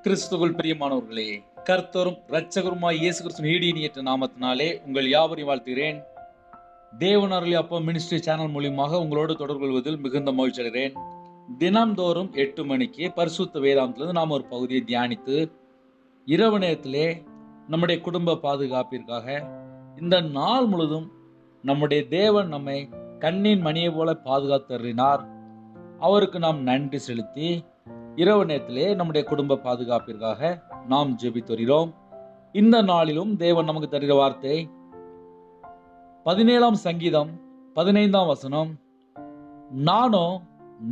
கிறிஸ்துவுக்குள் பிரியமானவர்களே, கர்த்தரும் இரட்சகருமாய் இயேசு கிறிஸ்துவின் ஈடியற்ற நாமத்தினாலே உங்கள் யாவரையும் வாழ்த்துகிறேன். தேவன் அருளிய அப்பம் மினிஸ்ட்ரி சேனல் மூலியமாக உங்களோடு தொடர்பு கொள்வதில் மிகுந்த மகிழ்ச்சி அடைகிறேன். தினம்தோறும் 8 மணிக்கு பரிசுத்த வேதாந்தத்திலிருந்து நாம் ஒரு பகுதியை தியானித்து இரவு நேரத்திலே நம்முடைய குடும்ப பாதுகாப்பிற்காக இந்த நாள் முழுதும் நம்முடைய தேவன் நம்மை கண்ணின் மணியை போல பாதுகாத்தருளினார். அவருக்கு நாம் நன்றி செலுத்தி இரவு நேரத்திலே நம்முடைய குடும்ப பாதுகாப்பிற்காக நாம் ஜெபித்து வருகிறோம். இந்த நாளிலும் தேவன் நமக்கு தருகிற வார்த்தை 17ஆம் சங்கீதம் 15ஆம் வசனம், நானோ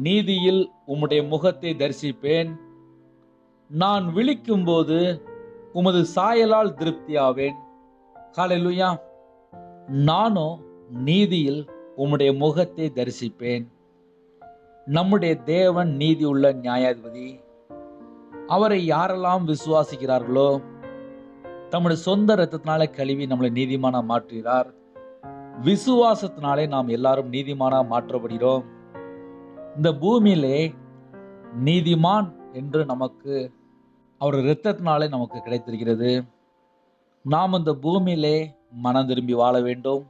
நீதியில் உம்முடைய முகத்தை தரிசிப்பேன், நான் விழிக்கும் போது உமது சாயலால் திருப்தியாவேன். ஹல்லேலூயா. நானோ நீதியில் உம்முடைய முகத்தை தரிசிப்பேன். நம்முடைய தேவன் நீதி உள்ள நியாயாதிபதி. அவரை யாரெல்லாம் விசுவாசிக்கிறார்களோ தம்முடைய சொந்த இரத்தத்தினாலே கழுவி நம்மளை நீதிமானா மாற்றுகிறார். விசுவாசத்தினாலே நாம் எல்லாரும் நீதிமானா மாற்றப்படுகிறோம். இந்த பூமியிலே நீதிமான் என்று நமக்கு அவர் இரத்தத்தினாலே நமக்கு கிடைத்திருக்கிறது. நாம் இந்த பூமியிலே மனம் திரும்பி வாழ வேண்டும்.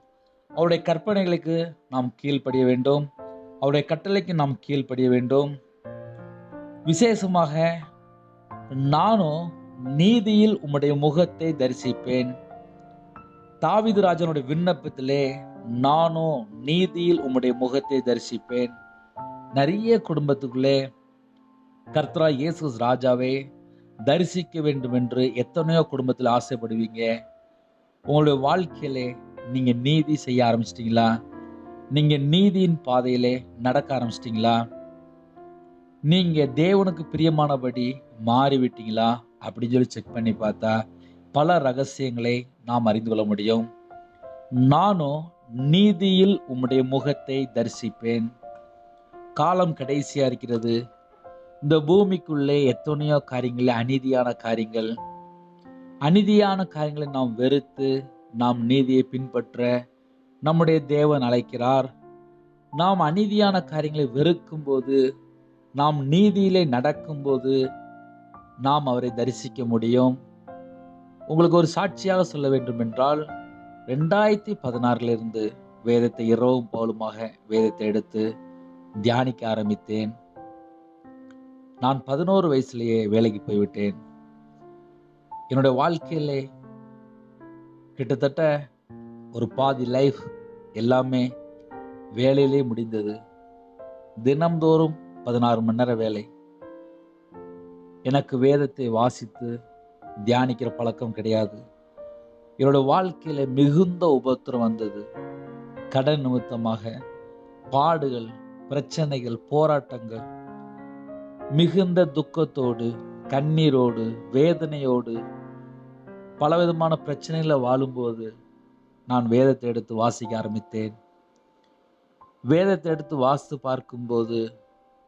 அவருடைய கற்பனைகளுக்கு நாம் கீழ்ப்படிய வேண்டும். அவருடைய கட்டளைக்கு நாம் கீழ்ப்படிய வேண்டும். விசேஷமாக நானோ நீதியில் உம்முடைய முகத்தை தரிசிப்பேன். தாவீது ராஜனுடைய விண்ணப்பத்திலே நானோ நீதியில் உம்முடைய முகத்தை தரிசிப்பேன். நிறைய குடும்பத்துக்குள்ளே கர்த்தராகிய இயேசு ராஜாவை தரிசிக்க வேண்டும் என்று எத்தனையோ குடும்பத்தில் ஆசைப்படுவீங்க. உங்களுடைய வாழ்க்கையிலே நீங்க நீதி செய்ய ஆரம்பிச்சிட்டீங்களா? நீங்க நீதியின் பாதையிலே நடக்க ஆரம்பிச்சிட்டீங்களா? நீங்க தேவனுக்கு பிரியமானபடி மாறிவிட்டீங்களா அப்படின்னு சொல்லி செக் பண்ணி பார்த்தா பல ரகசியங்களை நாம் அறிந்து கொள்ள முடியும். நானும் நீதியில் உம்முடைய முகத்தை தரிசிப்பேன். காலம் கடைசியா இருக்கிறது. இந்த பூமிக்குள்ளே எத்தனையோ காரியங்கள், அநீதியான காரியங்களை நாம் வெறுத்து நாம் நீதியை பின்பற்ற நம்முடைய தேவன் அழைக்கிறார். நாம் அநீதியான காரியங்களை வெறுக்கும் போது, நாம் நீதியிலே நடக்கும்போது நாம் அவரை தரிசிக்க முடியும். உங்களுக்கு ஒரு சாட்சியாக சொல்ல வேண்டும் என்றால், 2016 வேதத்தை இரவும் பகலுமாக வேதத்தை எடுத்து தியானிக்க ஆரம்பித்தேன். நான் 11 வயசுலேயே வேலைக்கு போய்விட்டேன். என்னுடைய வாழ்க்கையிலே கிட்டத்தட்ட ஒரு பாதி லைஃப் எல்லாமே வேலையிலே முடிந்தது. தினம்தோறும் 16 மணி நேரம் வேலை. எனக்கு வேதத்தை வாசித்து தியானிக்கிற பழக்கம் கிடையாது. என்னோட வாழ்க்கையில மிகுந்த உபத்திரம் வந்தது. கடன் நிமித்தமாக பாடுகள், பிரச்சனைகள், போராட்டங்கள், மிகுந்த துக்கத்தோடு, கண்ணீரோடு, வேதனையோடு, பலவிதமான பிரச்சனைகளை வாழும்போது நான் வேதத்தை எடுத்து வாசிக்க ஆரம்பித்தேன். வேதத்தை எடுத்து வாசித்து பார்க்கும்போது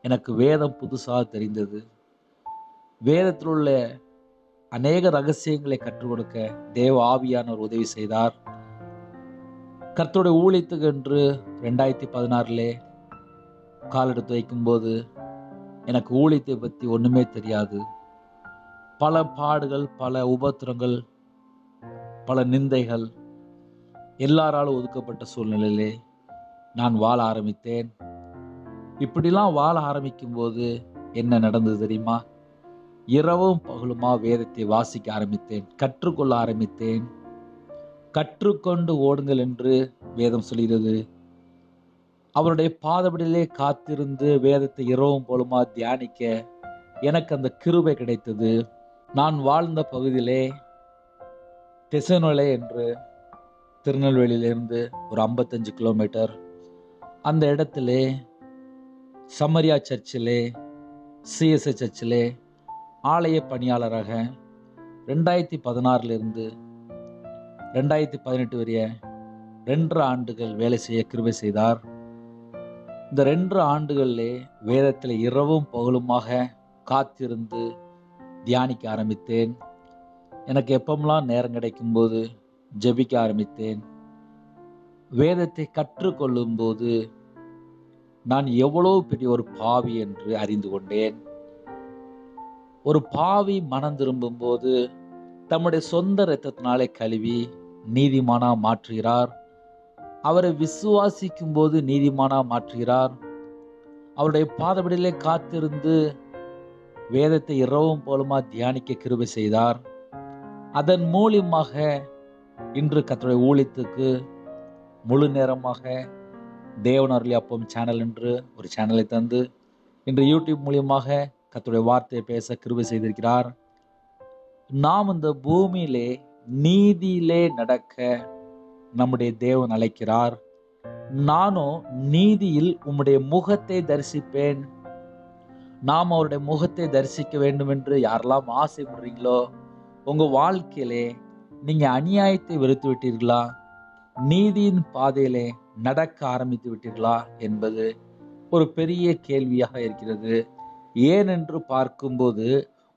எனக்கு வேதம் புதுசாக தெரிந்தது. வேதத்தில் உள்ள அநேக ரகசியங்களை கற்றுக் கொடுக்க தேவ ஆவியானவர் உதவி செய்தார். கர்த்தருடைய ஊழியத்துக்கு என்று 2016 காலெடுத்து வைக்கும்போது எனக்கு ஊழியத்தை பற்றி ஒன்றுமே தெரியாது. பல பாடுகள், பல உபத்திரங்கள், பல நிந்தைகள், எல்லாராலும் ஒதுக்கப்பட்ட சூழ்நிலையிலே நான் வாழ ஆரம்பித்தேன். இப்படிலாம் வாழ ஆரம்பிக்கும் போது என்ன நடந்தது தெரியுமா? இரவும் பகலுமா வேதத்தை வாசிக்க ஆரம்பித்தேன், கற்றுக்கொள்ள ஆரம்பித்தேன். கற்றுக்கொண்டு ஓடுங்கள் என்று வேதம் சொல்கிறது. அவருடைய பாதபடியிலே காத்திருந்து வேதத்தை இரவும் பகலுமா தியானிக்க எனக்கு அந்த கிருபை கிடைத்தது. நான் வாழ்ந்த பகுதியிலே தெசனோலே என்று திருநெல்வேலியிலிருந்து ஒரு 55 கிலோமீட்டர், அந்த இடத்திலே சமரியா சர்ச்சிலே, சிஎஸ்ஐ சர்ச்சிலே ஆலய பணியாளராக 2016 2018 வரைய 2 ஆண்டுகள் வேலை செய்ய கிருபை செய்தார். இந்த 2 ஆண்டுகளிலே வேதத்தில் இரவும் பகலுமாக காத்திருந்து தியானிக்க ஆரம்பித்தேன். எனக்கு எப்பமெல்லாம் நேரம் கிடைக்கும் போது ஜெபிக்க ஆரம்பித்தேன். வேதத்தை கற்றுக்கொள்ளும் போது நான் எவ்வளவு பெரிய ஒரு பாவி என்று அறிந்து கொண்டேன். ஒரு பாவி மனம் திரும்பும் போது தம்முடைய சொந்த இரத்தத்தினாலே கழுவி நீதிமானா மாற்றுகிறார். அவரை விசுவாசிக்கும் போது நீதிமானா மாற்றுகிறார். அவருடைய பாதபடியிலே காத்திருந்து வேதத்தை இரவும் போலுமா தியானிக்க கிருபை செய்தார். அதன் மூலியமாக இன்று கர்த்தருடைய ஊழியத்துக்கு முழு நேரமாக தேவன் அருளிய அப்பம் சேனல் என்று ஒரு சேனலை தந்து இன்று யூடியூப் மூலியமாக கர்த்தருடைய வார்த்தையை பேச கிருபை செய்திருக்கிறார். நாம் இந்த பூமியிலே நீதியிலே நடக்க நம்முடைய தேவன் அழைக்கிறார். நானும் நீதியில் உம்முடைய முகத்தை தரிசிப்பேன். நாம் அவருடைய முகத்தை தரிசிக்க வேண்டும் என்று யாரெல்லாம் ஆசைப்படுறீங்களோ, உங்க வாழ்க்கையிலே நீங்க அநியாயத்தை வெறுத்து விட்டீர்களா, நீதியின் பாதையிலே நடக்க ஆரம்பித்து விட்டீர்களா என்பது ஒரு பெரிய கேள்வியாக இருக்கிறது. ஏனென்று பார்க்கும்போது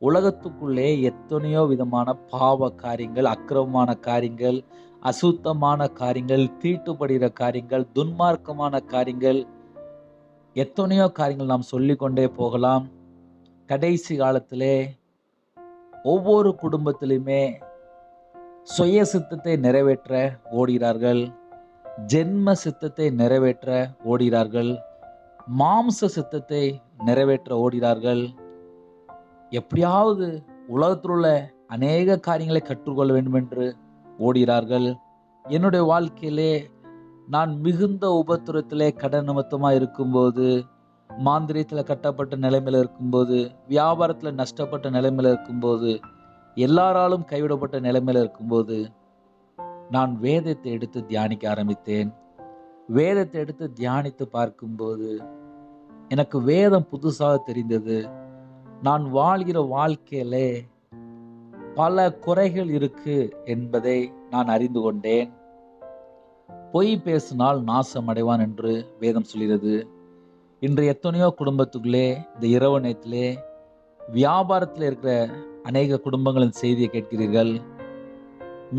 உலகத்துக்குள்ளே எத்தனையோ விதமான பாவ காரியங்கள், அக்கிரமமான காரியங்கள், அசுத்தமான காரியங்கள், தீட்டுப்படுகிற காரியங்கள், துன்மார்க்கமான காரியங்கள், எத்தனையோ காரியங்கள் நாம் சொல்லிக்கொண்டே போகலாம். கடைசி காலத்திலே ஒவ்வொரு குடும்பத்திலுமே சுய சித்தத்தை நிறைவேற்ற ஓடுகிறார்கள், ஜென்ம சித்தத்தை நிறைவேற்ற ஓடுகிறார்கள், மாம்ச சித்தத்தை நிறைவேற்ற ஓடுகிறார்கள். எப்படியாவது உலகத்தில் உள்ள அநேக காரியங்களை கற்றுக்கொள்ள வேண்டும் என்று ஓடுகிறார்கள். என்னுடைய வாழ்க்கையிலே நான் மிகுந்த உபத்திரத்திலே கடன் நிமித்தமாக இருக்கும்போது, மாந்திரியத்தில் கட்டப்பட்ட நிலைமையில் இருக்கும்போது, வியாபாரத்தில் நஷ்டப்பட்ட நிலைமையில் இருக்கும்போது, எல்லாராலும் கைவிடப்பட்ட நிலைமையில் இருக்கும்போது நான் வேதத்தை எடுத்து தியானிக்க ஆரம்பித்தேன். வேதத்தை எடுத்து தியானித்து பார்க்கும்போது எனக்கு வேதம் புதுசாக தெரிந்தது. நான் வாழ்கிற வாழ்க்கையிலே பல குறைகள் இருக்கு என்பதை நான் அறிந்து கொண்டேன். பொய் பேசினால் நாசம் அடைவான் என்று வேதம் சொல்கிறது. இன்று எத்தனையோ குடும்பத்துக்குள்ளே இந்த இரவு நேரத்திலே வியாபாரத்தில் இருக்கிற அநேக குடும்பங்களின் செய்தியை கேட்கிறீர்கள்.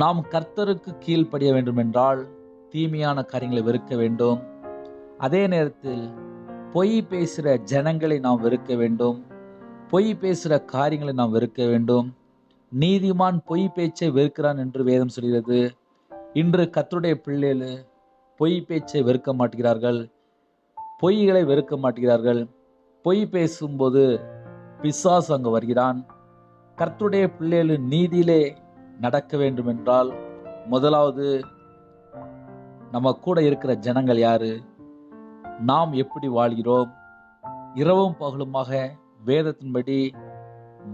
நாம் கர்த்தருக்கு கீழ்ப்படிய வேண்டும் என்றால் தீமையான காரியங்களை வெறுக்க வேண்டும். அதே நேரத்தில் பொய் பேசுகிற ஜனங்களை நாம் வெறுக்க வேண்டும். பொய் பேசுகிற காரியங்களை நாம் வெறுக்க வேண்டும். நீதிமான் பொய் பேச்சை வெறுக்கிறான் என்று வேதம் சொல்கிறது. இன்று கர்த்தருடைய பிள்ளைகள் பொய் பேச்சை வெறுக்க மாட்டுகிறார்கள், பொய்களை வெறுக்க மாட்டுகிறார்கள். பொய் பேசும்போது பிசாசு அங்கு வருகிறான். கர்த்தருடைய பிள்ளைகள் நீதியிலே நடக்க வேண்டும் என்றால் முதலாவது நம்ம கூட இருக்கிற ஜனங்கள் யாரு, நாம் எப்படி வாழ்கிறோம், இரவும் பகலுமாக வேதத்தின்படி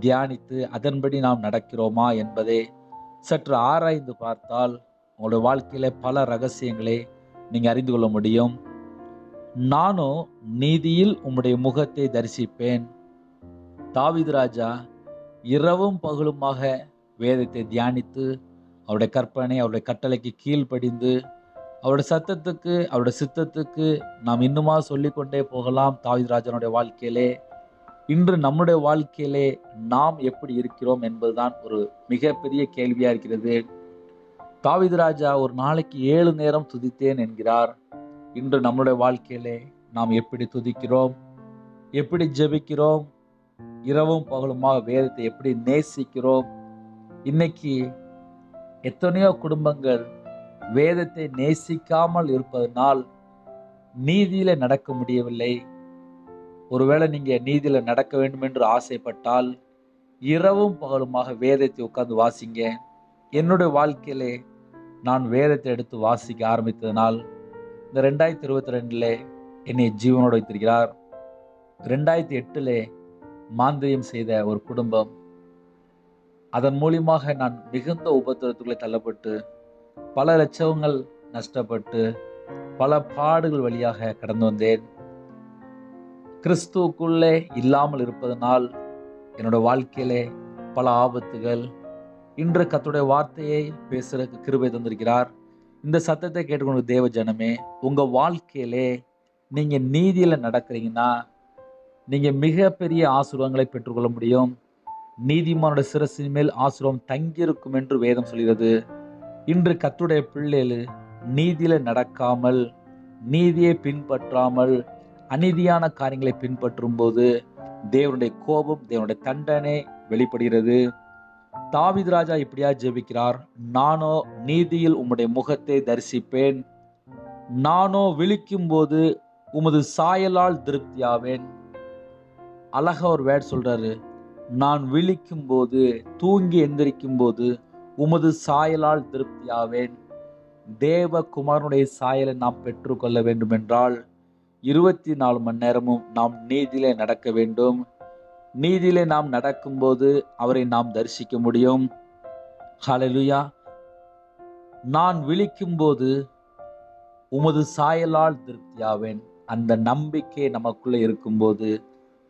தியானித்து அதன்படி நாம் நடக்கிறோமா என்பதை சற்று ஆராய்ந்து பார்த்தால் உங்களுடைய வாழ்க்கையில பல ரகசியங்களை நீங்க அறிந்து கொள்ள முடியும். நானும் நீதியில் உம்முடைய முகத்தை தரிசிப்பேன். தாவீது ராஜா இரவும் பகலுமாக வேதத்தை தியானித்து அவருடைய கற்பனை, அவருடைய கட்டளைக்கு கீழ்ப்படிந்து அவருடைய சத்தத்துக்கு, அவருடைய சித்தத்துக்கு நாம் இன்னுமா சொல்லிக்கொண்டே போகலாம். தாவீது ராஜனுடைய வாழ்க்கையிலே இன்று நம்முடைய வாழ்க்கையிலே நாம் எப்படி இருக்கிறோம் என்பதுதான் ஒரு மிகப்பெரிய கேள்வியா இருக்கிறது. தாவீது ராஜா ஒரு நாளைக்கு 7 நேரம் துதித்தேன் என்கிறார். இன்று நம்முடைய வாழ்க்கையிலே நாம் எப்படி துதிக்கிறோம், எப்படி ஜெபிக்கிறோம், இரவும் பகலுமாக வேதத்தை எப்படி நேசிக்கிறோம். இன்னைக்கு எத்தனையோ குடும்பங்கள் வேதத்தை நேசிக்காமல் இருப்பதனால் நீதியில நடக்க முடியவில்லை. ஒருவேளை நீங்க நீதியில நடக்க வேண்டும் என்று ஆசைப்பட்டால் இரவும் பகலுமாக வேதத்தை உட்கார்ந்து வாசிங்க. என்னுடைய வாழ்க்கையிலே நான் வேதத்தை எடுத்து வாசிக்க ஆரம்பித்ததனால் இந்த 2022 என்னை ஜீவனோடு வைத்திருக்கிறார். 2008 மாந்திரியம் செய்த ஒரு குடும்பம், அதன் மூலியமாக நான் மிகுந்த உபத்திரத்துக்குள்ளே தள்ளப்பட்டு பல லட்சங்கள் நஷ்டப்பட்டு பல பாடுகள் வழியாக கடந்து வந்தேன். கிறிஸ்துவுக்குள்ளே இல்லாமல் இருப்பதனால் என்னோட வாழ்க்கையிலே பல ஆபத்துகள். இன்று கர்த்தருடைய வார்த்தையை பேசுறதுக்கு கிருபை தந்திருக்கிறார். இந்த சத்தத்தை கேட்டுக்கொண்டு தேவ ஜனமே, உங்க வாழ்க்கையிலே நீங்க நீதியில நடக்கிறீங்கன்னா நீங்க மிகப்பெரிய ஆசீர்வாதங்களை பெற்றுக்கொள்ள முடியும். நீதிமானுடைய சிரசின் மேல் ஆசீர்வாதம் தங்கியிருக்கும் என்று வேதம் சொல்கிறது. இன்று கர்த்தருடைய பிள்ளைகள் நீதியில நடக்காமல், நீதியை பின்பற்றாமல், அநீதியான காரியங்களை பின்பற்றும் போது தேவனுடைய கோபம், தேவனுடைய தண்டனை வெளிப்படுகிறது. தாவீது ராஜா இப்படியா ஜெபிக்கிறார், நானோ நீதியில் உம்முடைய முகத்தை தரிசிப்பேன், நானோ விழிக்கும் போது உமது சாயலால் திருப்தியாவேன். அழகா ஒரு வேர்ட் சொல்றாரு, நான் விழிக்கும் போது, தூங்கி எந்திரிக்கும் போது உமது சாயலால் திருப்தியாவேன். தேவகுமாரனுடைய சாயலை நாம் பெற்றுக்கொள்ள வேண்டும் என்றால் 24 மணி நேரமும் நாம் நீதியிலே நடக்க வேண்டும். நீதியிலே நாம் நடக்கும்போது அவரை நாம் தரிசிக்க முடியும். ஹல்லேலூயா. நான் விழிக்கும் போது உமது சாயலால் திருப்தியாவேன். அந்த நம்பிக்கை நமக்குள்ள இருக்கும்போது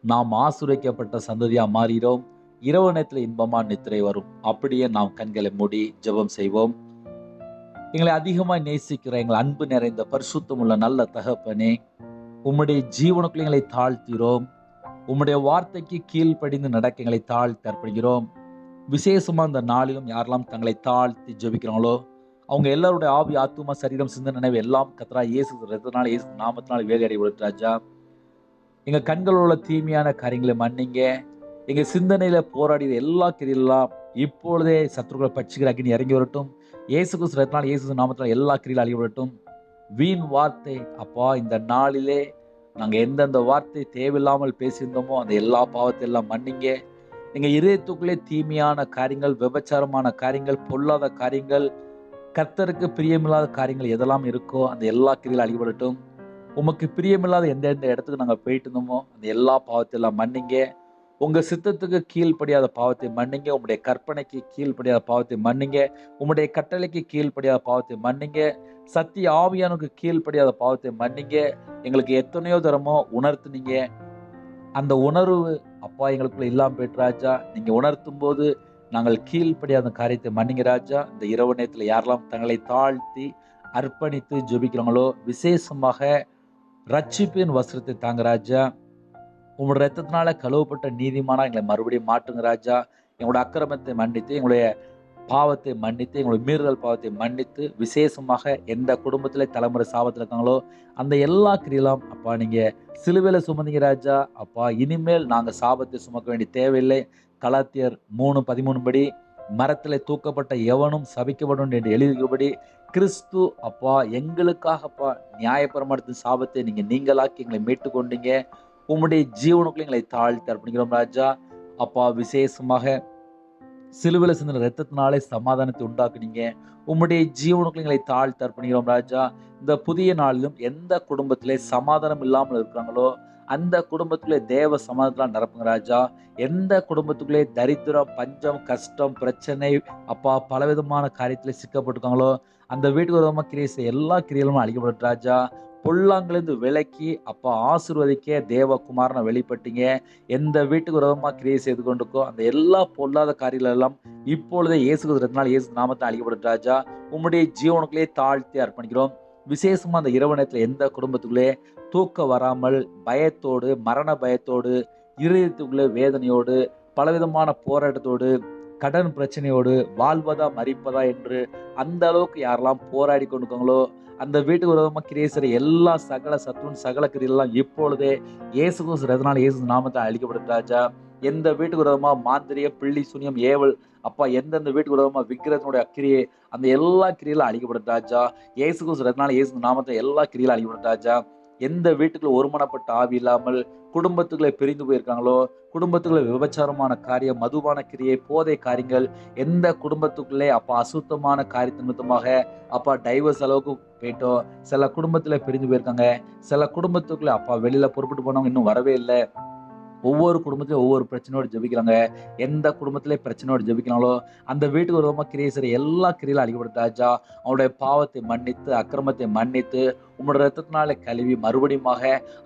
நாம் ஆசீர்வதிக்கப்பட்ட சந்ததியா மாறுகிறோம். இரவு நேரத்தில் இன்பமா நித்திரை வரும். அப்படியே நாம் கண்களை மூடி ஜெபம் செய்வோம். எங்களை அதிகமாய் நேசிக்கிற எங்கள் அன்பு நிறைந்த பரிசுத்தமுள்ள நல்ல தகப்பனே, உம்முடைய ஜீவனுக்குள் எங்களை தாழ்த்துகிறோம். உம்முடைய வார்த்தைக்கு கீழ்ப்படிந்து நடக்க எங்களை தாழ்த்தி அர்ப்பணிக்கிறோம். விசேஷமா இந்த நாளிலும் யாரெல்லாம் தங்களை தாழ்த்தி ஜெபிக்கிறாங்களோ அவங்க எல்லாருடைய ஆவி, ஆத்துமா, சரீரம், சிந்தனை, நினைவு எல்லாம் கர்த்தராகிய இயேசு ரத்தத்தினால, இயேசு நாமத்தினால வேலையடைகிறது ராஜா. எங்க கண்களில் உள்ள தீமையான காரியங்களை மன்னிங்க. எங்க சிந்தனையில போராடிய எல்லா கிரியெல்லாம் இப்பொழுதே சத்துருக்களை பட்சிக்கிற அக்கினி இறங்கி வரட்டும். இயேசு கிறிஸ்து ரத்தத்தினால, இயேசு நாமத்தினால எல்லா கிரியிலும் அழிய வரட்டும். வீண் வார்த்தை அப்பா, இந்த நாளிலே நாங்க எந்தெந்த வார்த்தை தேவையில்லாமல் பேசியிருந்தோமோ அந்த எல்லா பாவத்தை எல்லாம் மன்னிங்க. எங்க இதயத்துக்குள்ளே தீமையான காரியங்கள், விபச்சாரமான காரியங்கள், பொல்லாத காரியங்கள், கர்த்தருக்கு பிரியமில்லாத காரியங்கள் எதெல்லாம் இருக்கோ அந்த எல்லா கிரியிலும் அழிபடட்டும். உமக்கு பிரியமில்லாத எந்த இடத்துக்கு நாங்கள் போயிட்டு இருந்தோமோ அந்த எல்லா பாவத்தை எல்லாம் மன்னிங்க. உங்க சித்தத்துக்கு கீழ்ப்படியாத பாவத்தை மன்னிங்க. உங்களுடைய கற்பனைக்கு கீழ்ப்படியாத பாவத்தை மன்னிங்க. உங்களுடைய கட்டளைக்கு கீழ்ப்படியாத பாவத்தை மன்னிங்க. சத்திய ஆவியானுக்கு கீழ்ப்படியாத பாவத்தை மன்னிங்க. எங்களுக்கு எத்தனையோ தரமோ உணர்த்துனீங்க. அந்த உணர்வு அப்பா எங்களுக்குள்ள இல்லாம போயிட்டு ராஜா. நீங்க உணர்த்தும் போது நாங்கள் கீழ்ப்படியாத காரியத்தை மன்னிங்க ராஜா. இந்த இரவு நேரத்தில் யாரெல்லாம் தங்களை தாழ்த்தி அர்ப்பணித்து ஜெபிக்கிறாங்களோ விசேஷமாக ரட்சிப்பின் வஸ்திரத்தை தாங்க ராஜா. உங்களோட ரத்தத்தினால கழுவப்பட்ட நீதிமானா எங்களை மறுபடியும் மாட்டுங்க ராஜா. எங்களோட அக்கிரமத்தை மன்னித்து, எங்களுடைய பாவத்தை மன்னித்து, எங்களுடைய மீறுதல் பாவத்தை மன்னித்து, விசேஷமாக எந்த குடும்பத்திலே தலைமுறை சாபத்தில் இருக்காங்களோ அந்த எல்லா கிரியெல்லாம் அப்பா நீங்க சிலுவையில சுமந்தீங்க ராஜா. அப்பா இனிமேல் நாங்க சாபத்தை சுமக்க வேண்டிய தேவையில்லை. கலாத்தியர் 3:13 படி மரத்திலே தூக்கப்பட்ட எவனும் சபிக்கப்படும் என்று எழுதியபடி கிறிஸ்து அப்பா எங்களுக்காக அப்பா நியாயப்பிரமாணத்தின் சாபத்தை நீங்களாக்கி எங்களை மீட்டு கொண்டீங்க. உம்முடைய ஜீவனுக்குள்ள எங்களை தாழ்த்தி அர்ப்பணிக்கிறோம் ராஜா. அப்பா விசேஷமாக சிலுவையில சிந்தின ரத்தத்தினாலே சமாதானத்தை உண்டாக்குனீங்க. உம்முடைய ஜீவனுக்குள்ள எங்களை தாழ்த்தி அர்ப்பணிக்கிறோம் ராஜா. இந்த புதிய நாளிலும் எந்த குடும்பத்திலே சமாதானம் இல்லாமல் இருக்கிறாங்களோ அந்த குடும்பத்துக்குள்ளே தேவ சமாதானத்தால் நிரப்புங்க ராஜா. எந்த குடும்பத்துக்குள்ளே தரித்திரம், பஞ்சம், கஷ்டம், பிரச்சனை அப்பா பலவிதமான காரியத்திலே சிக்கப்பட்டிருக்காங்களோ அந்த வீட்டுக்கு விரோதமாக கிரியை செய்ய எல்லா கிரியைகளும் அழிக்கப்பட்டு ராஜா. பொல்லாங்கிலிருந்து விலக்கி அப்பா ஆசீர்வதிக்க தேவகுமாரனை வெளிப்பட்டீங்க. எந்த வீட்டுக்கு விரோதமாக கிரியை செய்து கொண்டிருக்கோ அந்த எல்லா பொல்லாத காரியங்கள் எல்லாம் இப்பொழுதே இயேசு கிறிஸ்துவினால், இயேசு நாமத்தை அழிக்கப்பட்டு ராஜா. உம்முடைய ஜீவனுக்குள்ளே தாழ்த்தி அர்ப்பணிக்கிறோம். விசேஷமா அந்த இரவு நேரத்தில் எந்த குடும்பத்துக்குள்ளே தூக்கம் வராமல் பயத்தோடு, மரண பயத்தோடு, இருதயத்துக்குள்ளே வேதனையோடு, பலவிதமான போராட்டத்தோடு, கடன் பிரச்சனையோடு, வாழ்வதா மரிப்பதா என்று அந்த அளவுக்கு யாரெல்லாம் போராடி கொண்டிருக்காங்களோ அந்த வீட்டுக்கு விரோதமாக கிரியை செய்கிற எல்லா சகல சத்துவன் சகல கிரியெல்லாம் இப்பொழுதே இயேசு கிறிஸ்து ரத்தத்தினால, இயேசு நாமத்தை அழிக்கப்படும் ராஜா. எந்த வீட்டுக்கு விரோதமாக மாந்திரியம், பிள்ளி, சுனியம், ஏவல் அப்பா எந்தெந்த வீட்டுக்கு விரோதமாக விக்கிரத்தினுடைய அக்கிரியை அந்த எல்லா கிரியெல்லாம் அழிக்கப்படும் ராஜா. இயேசு கிறிஸ்து ரத்தத்தினால, இயேசு நாமத்தை எல்லா கிரியெல்லாம் அழிக்கப்படும் ராஜா. எந்த வீட்டுக்குள்ள ஒருமனப்பட்ட ஆவி இல்லாமல் குடும்பத்துக்குள்ளே பிரிந்து போயிருக்காங்களோ, குடும்பத்துக்குள்ள விபச்சாரமான காரியம், மதுபான கிரியை, போதை காரியங்கள், எந்த குடும்பத்துக்குள்ளே அப்பா அசுத்தமான காரியத்தின் நிமித்தமாக அப்பா டைவர்ஸ் அளவுக்கு போயிட்டோம். சில குடும்பத்துல பிரிஞ்சு போயிருக்காங்க. சில குடும்பத்துக்குள்ள அப்பா வெளியில புறப்பட்டு போனவங்க இன்னும் வரவே இல்லை. ஒவ்வொரு குடும்பத்திலும் ஒவ்வொரு பிரச்சனையோடு ஜெபிக்கிறாங்க. எந்த குடும்பத்திலே பிரச்சனையோடு ஜெபிக்கிறாங்களோ அந்த வீட்டுக்கு விரோதமாக கிரியை செய்கிற எல்லா கிரியையிலும் அழிக்கப்படும் ராஜா. அவனுடைய பாவத்தை மன்னித்து, அக்கிரமத்தை மன்னித்து, உம்முடைய ரத்தத்தினாலே கழுவி மறுபடியுமாக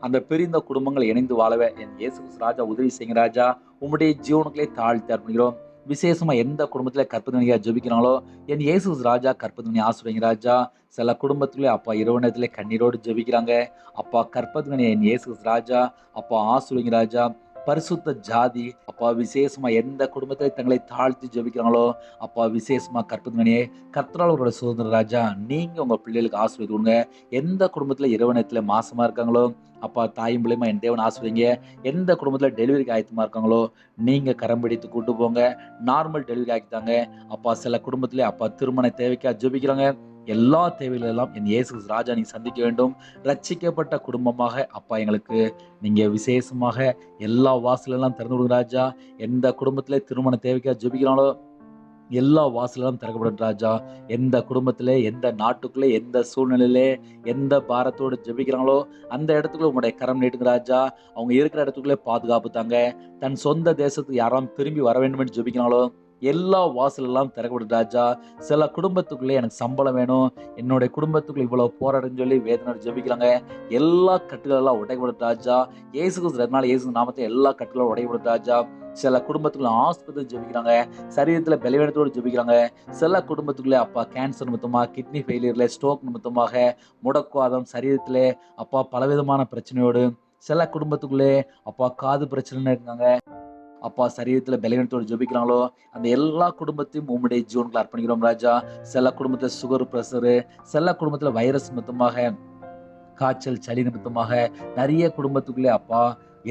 அந்த பிரிந்த குடும்பங்கள் இணைந்து வாழவே என் இயேசு கிறிஸ்து ராஜா உதவி செய்யுங்க ராஜா. உம்முடைய ஜீவனுக்களே தாழ்த்தி அர்ப்பணிக்கிறோம். விசேஷமா எந்த குடும்பத்திலே கற்பனையா ஜெபிக்கிறாங்களோ என் இயேசு கிறிஸ்து ராஜா கற்பனை ஆசீர்வதிங்க ராஜா. சில குடும்பத்திலே அப்பா இரவு நேரத்திலே கண்ணீரோடு ஜெபிக்கிறாங்க. அப்பா கற்பனை என் இயேசு கிறிஸ்து ராஜா அப்பா ஆசீர்வதிங்க ராஜா. பரிசுத்த ஜாதி அப்பா விசேஷமா எந்த குடும்பத்தை தங்களை தாழ்த்தி ஜெபிக்கிறாங்களோ அப்பா விசேஷமா கற்பனையே கர்த்தரால் உங்களோட சுதந்திர ராஜா நீங்க உங்க பிள்ளைகளுக்கு ஆசீர்வதிங்க. எந்த குடும்பத்துல இரவு நேரத்துல மாசமா இருக்காங்களோ அப்பா தாயும் பிள்ளையுமா என் தேவன் ஆசிர்வதிங்க. எந்த குடும்பத்துல டெலிவரிக்கு ஆயத்தமா இருக்காங்களோ நீங்க கரம் பிடித்து கூட்டு போங்க. நார்மல் டெலிவரி ஆக்கித்தாங்க. அப்பா சில குடும்பத்திலே அப்பா திருமண தேவைக்கா ஜெபிக்கிறாங்க. எல்லா தேவைகள் எல்லாம் என் இயேசு கிறிஸ்து ராஜா நீங்க சந்திக்க வேண்டும். ரட்சிக்கப்பட்ட குடும்பமாக அப்பா எங்களுக்கு நீங்க விசேஷமாக எல்லா வாசலெல்லாம் திறந்து விடுங்க ராஜா. எந்த குடும்பத்திலே திருமண தேவைக்கா ஜெபிக்கிறாங்களோ எல்லா வாசலும் திறக்கப்படும் ராஜா. எந்த குடும்பத்திலே, எந்த நாட்டுக்குள்ளே, எந்த சூழ்நிலையிலே, எந்த பாரத்தோடு ஜெபிக்கிறாங்களோ அந்த இடத்துக்குள்ள உங்களுடைய கரம் நீட்டுங்க ராஜா. அவங்க இருக்கிற இடத்துக்குள்ளே பாதுகாப்பு தாங்க. தன் சொந்த தேசத்துக்கு யாராலும் திரும்பி வர வேண்டும் என்று ஜெபிக்கிறாங்களோ எல்லா வாசல் எல்லாம் திறக்கப்படும் ராஜா. சில குடும்பத்துக்குள்ளே எனக்கு சம்பளம் வேணும், என்னுடைய குடும்பத்துக்குள்ள இவ்வளவு போராடுன்னு சொல்லி வேதனை ஜெபிக்கிறாங்க. எல்லா கட்டுகள் எல்லாம் உடைக்கப்படும் ராஜா. இயேசு கிறிஸ்து இயேசு நாமத்தை எல்லா கட்டுகளும் உடைக்கப்படும் ராஜா. சில குடும்பத்துக்குள்ள ஆஸ்பத்திரி ஜெபிக்கிறாங்க, சரீரத்துல பலவீனத்தோடு ஜெபிக்கிறாங்க. சில குடும்பத்துக்குள்ளே அப்பா கேன்சர் நிமித்தமா, கிட்னி ஃபெயிலியர்ல, ஸ்ட்ரோக் நிமித்தமாக, முடக்குவாதம், சரீரத்திலே அப்பா பலவிதமான பிரச்சனையோடு, சில குடும்பத்துக்குள்ளே அப்பா காது பிரச்சனை இருக்காங்க. அப்பா சரீரத்துல பலவீனத்தோடு ஜெபிக்கிறாங்களோ அந்த எல்லா குடும்பத்தையும் உம்முடைய ஜீவனுக்குள்ள அர்ப்பணிக்கிறோம் ராஜா. சில குடும்பத்துல சுகர், பிரஷரு, சில குடும்பத்துல வைரஸ் நிமித்தமாக, காய்ச்சல், சளி நிமித்தமாக நிறைய குடும்பத்துக்குள்ளே அப்பா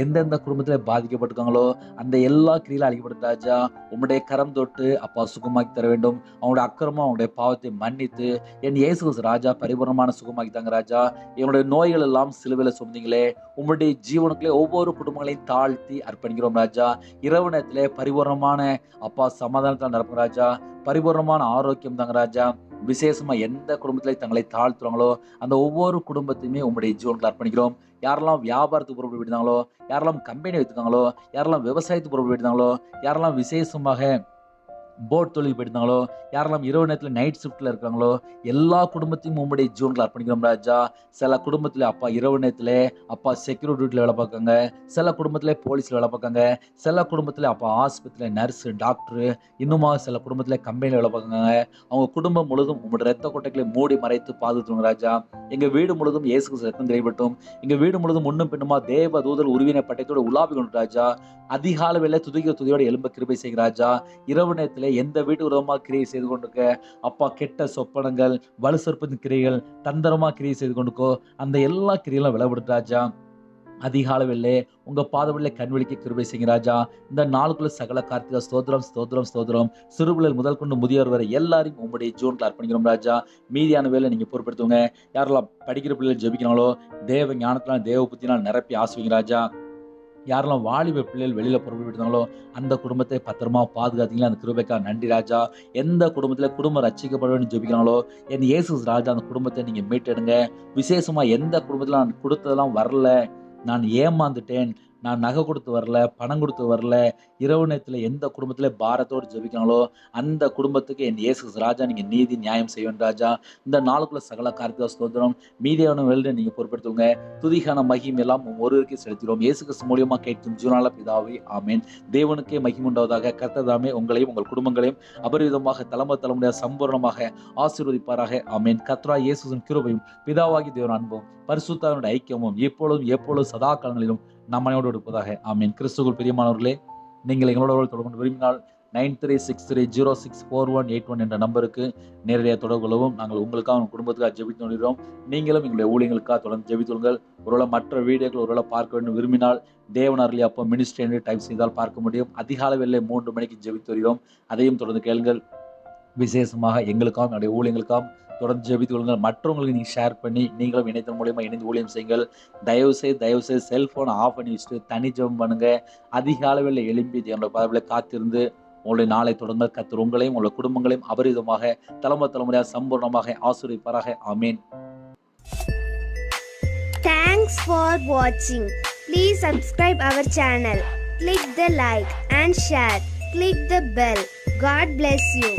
எந்தெந்த குடும்பத்துல பாதிக்கப்பட்டிருக்காங்களோ அந்த எல்லா கிரியிலும் அழிக்கப்பட்ட ராஜா. உம்முடைய கரம் தொட்டு அப்பா சுகமாக்கி தர வேண்டும். அவங்களுடைய அக்கிரமம், அவங்களுடைய பாவத்தை மன்னித்து என் இயேசு கிறிஸ்து ராஜா பரிபூர்ணமான சுகமாக்கி தாங்க ராஜா. என்னுடைய நோய்கள் எல்லாம் சிலுவையில சுமந்தீங்களே, உம்முடைய ஜீவனுக்குள்ளே ஒவ்வொரு குடும்பங்களையும் தாழ்த்தி அர்ப்பணிக்கிறோம் ராஜா. இரவு நேரத்திலே பரிபூர்ணமான அப்பா சமாதானத்தால் நிரப்புங்க ராஜா. பரிபூர்ணமான ஆரோக்கியம் தாங்க ராஜா. விசேஷமா எந்த குடும்பத்திலே தங்களை தாழ்த்துறாங்களோ அந்த ஒவ்வொரு குடும்பத்தையுமே உம்முடைய ஜீவனுக்குள்ள அர்ப்பணிக்கிறோம். யாரெல்லாம் வியாபாரத்துக்கு பொறுப்பு விடுதாங்களோ, யாரெல்லாம் கம்பெனி வைத்துக்காங்களோ, யாரெல்லாம் விவசாயத்துக்கு பொறுப்பு விடுதாங்களோ, யாரெல்லாம் விசேஷமாக போட் தொழில் போயிருந்தாங்களோ, யாரெல்லாம் இரவு நேரத்துல நைட் ஷிஃப்ட்ல இருக்காங்களோ எல்லா குடும்பத்தையும் உம்முடைய ஜீவன்களை அர்ப்பணிக்கிறோம் ராஜா. சில குடும்பத்துல அப்பா இரவு நேரத்துல அப்பா செக்யூரிட்டி டியூட்டில வேலை பார்க்காங்க, சில குடும்பத்துல போலீஸ்ல வேலை பார்க்காங்க, சில குடும்பத்துல அப்பா ஆஸ்பத்திரியில நர்ஸ், டாக்டர், இன்னுமா சில குடும்பத்துல கம்பெனில வேலை பார்க்காங்க. அவங்க குடும்பம் முழுதும் உங்களுடைய ரத்த கொட்டைகளை மூடி மறைத்து பாதுகாத்துங்க ராஜா. எங்க வீடு முழுதும் இயேசு கிறிஸ்து ரத்தம் தெரியப்பட்டும். எங்க வீடு முழுதும் முன்னும் பின்னுமா தேவ தூதர் உருவின பட்டயத்தோட உலாவி கொண்டு ராஜா. அதிகால வேலை துதிக்கிற துதியோட எலும்ப கிருபை செய்கிற ராஜா. இரவு நேரத்துல எந்த வீட்டு விரோதமா கிரியை செய்து கொண்டிருக்க அப்பா கெட்ட சொப்பனங்கள், வலு சொற்பத்தின் கிரியைகள், தந்திரமா கிரியை செய்து கொண்டிருக்கோ அந்த எல்லா கிரியெல்லாம் விளவிடுது ராஜா. அதிகாலவில்லை உங்க பாதவில்லை கண்வெளிக்க கிருபை செய்யுங்க ராஜா. இந்த நாளுக்குள்ள சகல கார்த்திகா ஸ்தோத்திரம் ஸ்தோத்திரம் ஸ்தோத்திரம். சிறுபிள்ளைகள் முதல் கொண்டு முதியோர் வரை எல்லாரையும் உங்களுடைய ஜோன்ல அர்ப்பணிக்கிறோம் ராஜா. மீதியான வேலை நீங்க பொறுப்படுத்துவங்க. யாரெல்லாம் படிக்கிற பிள்ளைகள் ஜெபிக்கிறாங்களோ தேவ ஞானத்தினால் தேவ புத்தினால் நிரப்பி ஆசுவீங்க ராஜா. யாரெல்லாம் வாலிப பிள்ளைகள் வெளியில புறப்பட்டு அந்த குடும்பத்தை பத்திரமா பாதுகாத்தீங்களா அந்த கிருபைக்கா நன்றி ராஜா. எந்த குடும்பத்துல குடும்பம் ரட்சிக்கப்பட வேண்டும் ஜெபிக்கிறாங்களோ என் இயேசு ராஜா அந்த குடும்பத்தை நீங்க மீட்டெடுங்க. விசேஷமா எந்த குடும்பத்துல நான் கொடுத்ததெல்லாம் வரல, நான் ஏமாந்துட்டேன், நான் நகை கொடுத்து வரல, பணம் கொடுத்து வரல, இரவு நேரத்துல எந்த குடும்பத்துல பாரத்தோடு ஜெபிக்கிறாங்களோ அந்த குடும்பத்துக்கு என் இயேசு ராஜா நீங்க நீதி நியாயம் செய்ய வேண்டும் ராஜா. இந்த நாளுக்குள்ள சகல கார்த்திகா ஸ்தோத்திரம். மீதியான வேலை நீங்க பொறுப்படுத்துவங்க. துதிகான மகிமை எல்லாம் ஒருவருக்கே செலுத்திடுவோம். இயேசு கிறிஸ்து மூலியமா கேட்கும் ஜீவனால பிதாவே ஆமென். தேவனுக்கே மகிமை உண்டாவதாக. கர்த்தர் உங்களையும் உங்கள் குடும்பங்களையும் அபரிவிதமாக தலைமுறையாக சம்பூர்ணமாக ஆசீர்வதிப்பாராக ஆமென். கர்த்தராகிய இயேசுவின் கிருபையும் பிதாவாகிய தேவன் அன்பும் பரிசுத்தருடைய ஐக்கியமும் எப்பொழுதும் சதா காலங்களிலும் நம்மையோடு இருப்பதாக ஆமென். கிறிஸ்துவுக்குள் பிரியமானவர்களே, நீங்கள் எங்களோட தொடர்பு விரும்பினால் 9363064181 என்ற நம்பருக்கு நேரடியாக தொடர்பு கொள்ளவும். நாங்கள் உங்களுக்காக உங்கள் குடும்பத்துக்காக ஜெபித்து வருகிறோம். நீங்களும் எங்களுடைய ஊழியங்களுக்காக தொடர்ந்து ஜெபித்துள்ளுங்கள். ஒருவேளை மற்ற வீடியோக்கள் ஒருவேளை பார்க்க வேண்டும் விரும்பினால் தேவன் அருளியா அப்பம் மினிஸ்ட்ரி என்று டைப் செய்தால் பார்க்க முடியும். அதிகாலை வேளை 3 மணிக்கு ஜெபித்து வருகிறோம். அதையும் தொடர்ந்து கேளுங்கள். விசேஷமாக எங்களுக்காகவும் என்னுடைய ஊழியங்களுக்காகவும் தொடர்ந்து ஜெபித்துக் கொள்ளுங்கள். மற்றவங்களுக்கு நீங்கள் ஷேர் பண்ணி நீங்களும் இணையத்தின் மூலியமா இணைந்து ஊழியம் செய்யுங்கள். தயவு செய்து செல்போனை ஆஃப் பண்ணி வச்சுட்டு தனி ஜெபம் பண்ணுங்க. அதிக அளவில் எழும்பி என்னோட பதவிகளை காத்திருந்து உங்களுடைய நாளை தொடங்க. கர்த்தர் உங்களையும் உங்களுடைய குடும்பங்களையும் அபரிதமாக தலைமுறையாக சம்பூர்ணமாக ஆசீர்வதிப்பாராக ஆமென். Thanks for watching. Please subscribe our channel. Click the like and share. Click the bell. God bless you.